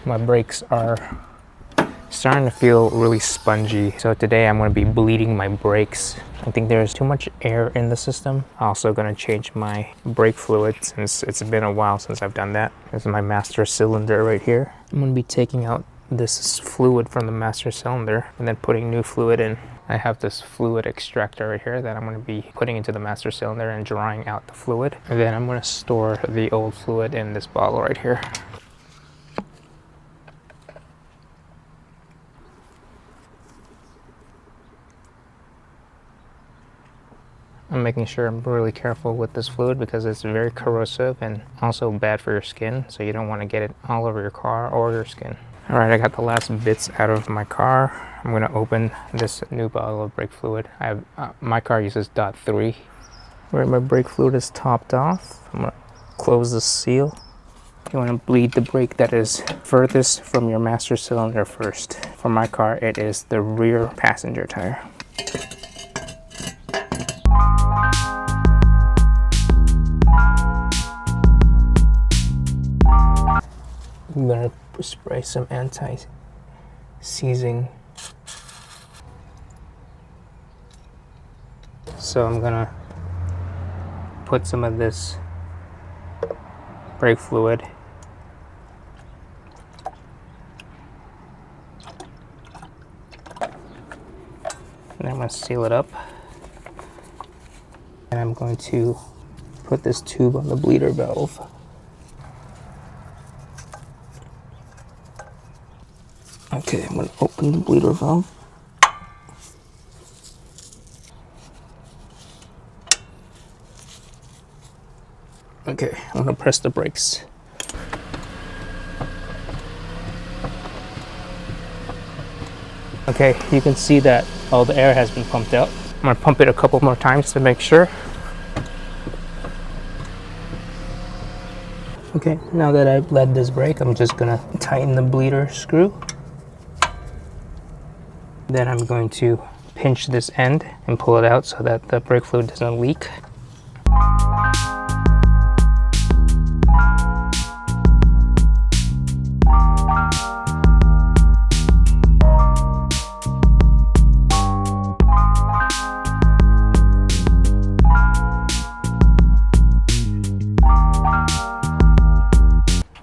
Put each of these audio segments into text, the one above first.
My brakes are starting to feel really spongy. So today I'm going to be bleeding my brakes. I think there's too much air in the system. Also going to change my brake fluid since it's been a while since I've done that. This is my master cylinder right here. I'm going to be taking out this fluid from the master cylinder and then putting new fluid in. I have this fluid extractor right here that I'm going to be putting into the master cylinder and drying out the fluid. And then I'm going to store the old fluid in this bottle right here. I'm making sure I'm really careful with this fluid because it's very corrosive and also bad for your skin, so you don't want to get it all over your car or your skin. All right, I got the last bits out of my car. I'm going to open this new bottle of brake fluid. I have my car uses .3. Where my brake fluid is topped off, I'm going to close the seal. You want to bleed the brake that is furthest from your master cylinder first. For my car, it is the rear passenger tire. I'm gonna spray some anti-seizing. So I'm gonna put some of this brake fluid and I'm gonna seal it up. And I'm going to put this tube on the bleeder valve. Okay, I'm going to open the bleeder valve. Okay, I'm going to press the brakes. Okay, you can see that all the air has been pumped out. I'm going to pump it a couple more times to make sure. Okay, now that I've bled this brake, I'm just going to tighten the bleeder screw. Then I'm going to pinch this end and pull it out so that the brake fluid doesn't leak.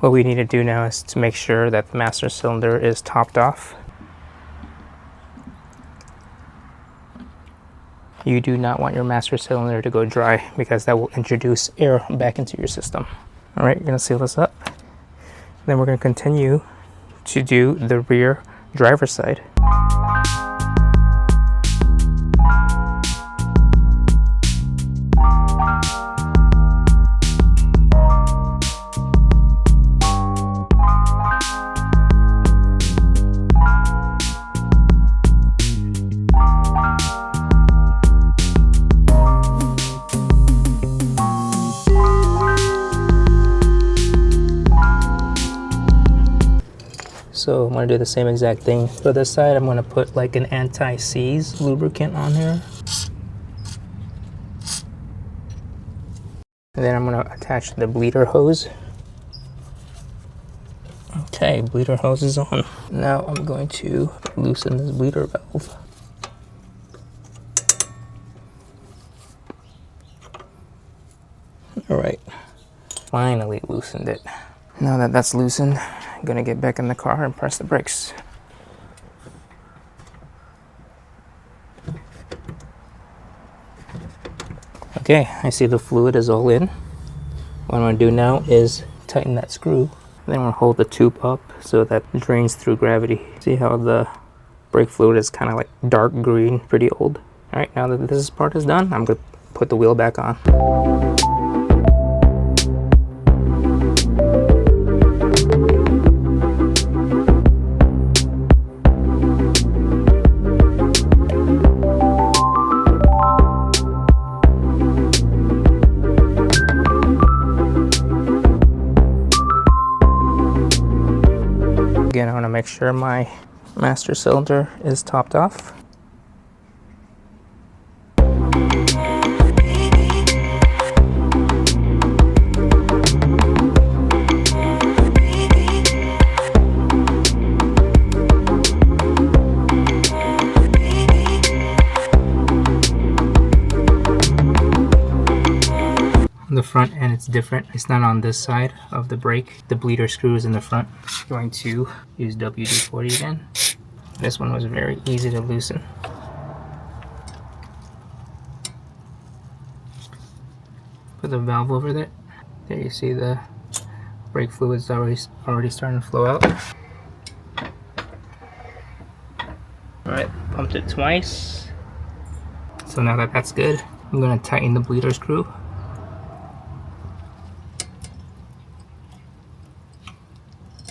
What we need to do now is to make sure that the master cylinder is topped off. You do not want your master cylinder to go dry because that will introduce air back into your system. All right, you're gonna seal this up. Then we're gonna continue to do the rear driver's side. So I'm going to do the same exact thing. For this side, I'm going to put like an anti-seize lubricant on here. And then I'm going to attach the bleeder hose. Okay, bleeder hose is on. Now I'm going to loosen this bleeder valve. All right, finally loosened it. Now that that's loosened, I'm gonna get back in the car and press the brakes. Okay, I see the fluid is all in. What I'm gonna do now is tighten that screw. Then I'm gonna hold the tube up so that it drains through gravity. See how the brake fluid is kind of like dark green, pretty old. All right, now that this part is done, I'm gonna put the wheel back on. Again, I want to make sure my master cylinder is topped off. front end it's different. It's not on this side of the brake. The bleeder screw is in the front. I'm going to use WD-40 again. This one was very easy to loosen. Put the valve over there. There you see the brake fluid is already starting to flow out. Alright, pumped it twice. So now that that's good, I'm going to tighten the bleeder screw.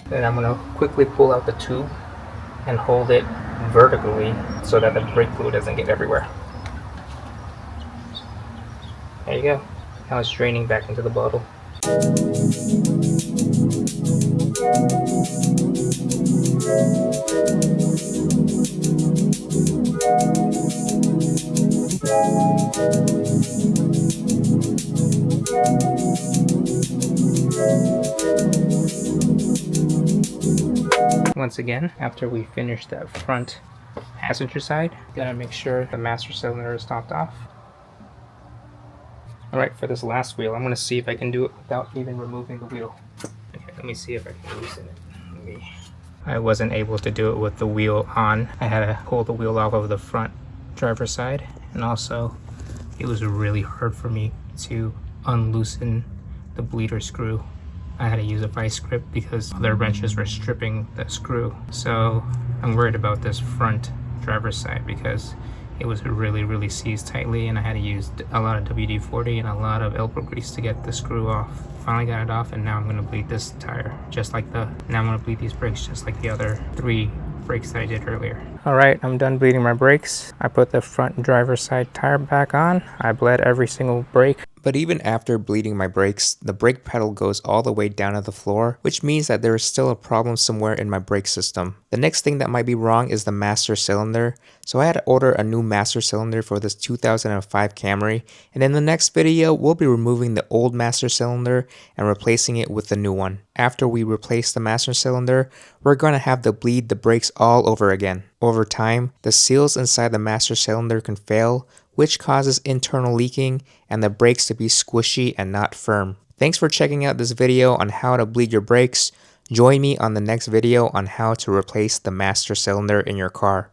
Then I'm going to quickly pull out the tube and hold it vertically so that the brake fluid doesn't get everywhere. There you go. Now it's draining back into the bottle. Once again, after we finish that front passenger side, gotta make sure the master cylinder is topped off. Alright, for this last wheel, I'm going to see if I can do it without even removing the wheel. Okay, let me see if I can loosen it. I wasn't able to do it with the wheel on. I had to pull the wheel off of the front driver's side, and also it was really hard for me to unloosen the bleeder screw. I had to use a vice grip because other wrenches were stripping the screw. So I'm worried about this front driver's side because it was really seized tightly, and I had to use a lot of WD-40 and a lot of elbow grease to get the screw off. Finally got it off, and now I'm going to bleed this tire now I'm going to bleed these brakes just like the other 3 brakes that I did earlier. Alright, I'm done bleeding my brakes. I put the front driver's side tire back on. I bled every single brake. But even after bleeding my brakes, the brake pedal goes all the way down to the floor, which means that there is still a problem somewhere in my brake system. The next thing that might be wrong is the master cylinder, so I had to order a new master cylinder for this 2005 Camry, and in the next video we'll be removing the old master cylinder and replacing it with the new one. After we replace the master cylinder, we're going to have to bleed the brakes all over again. Over time, the seals inside the master cylinder can fail, which causes internal leaking and the brakes to be squishy and not firm. Thanks for checking out this video on how to bleed your brakes. Join me on the next video on how to replace the master cylinder in your car.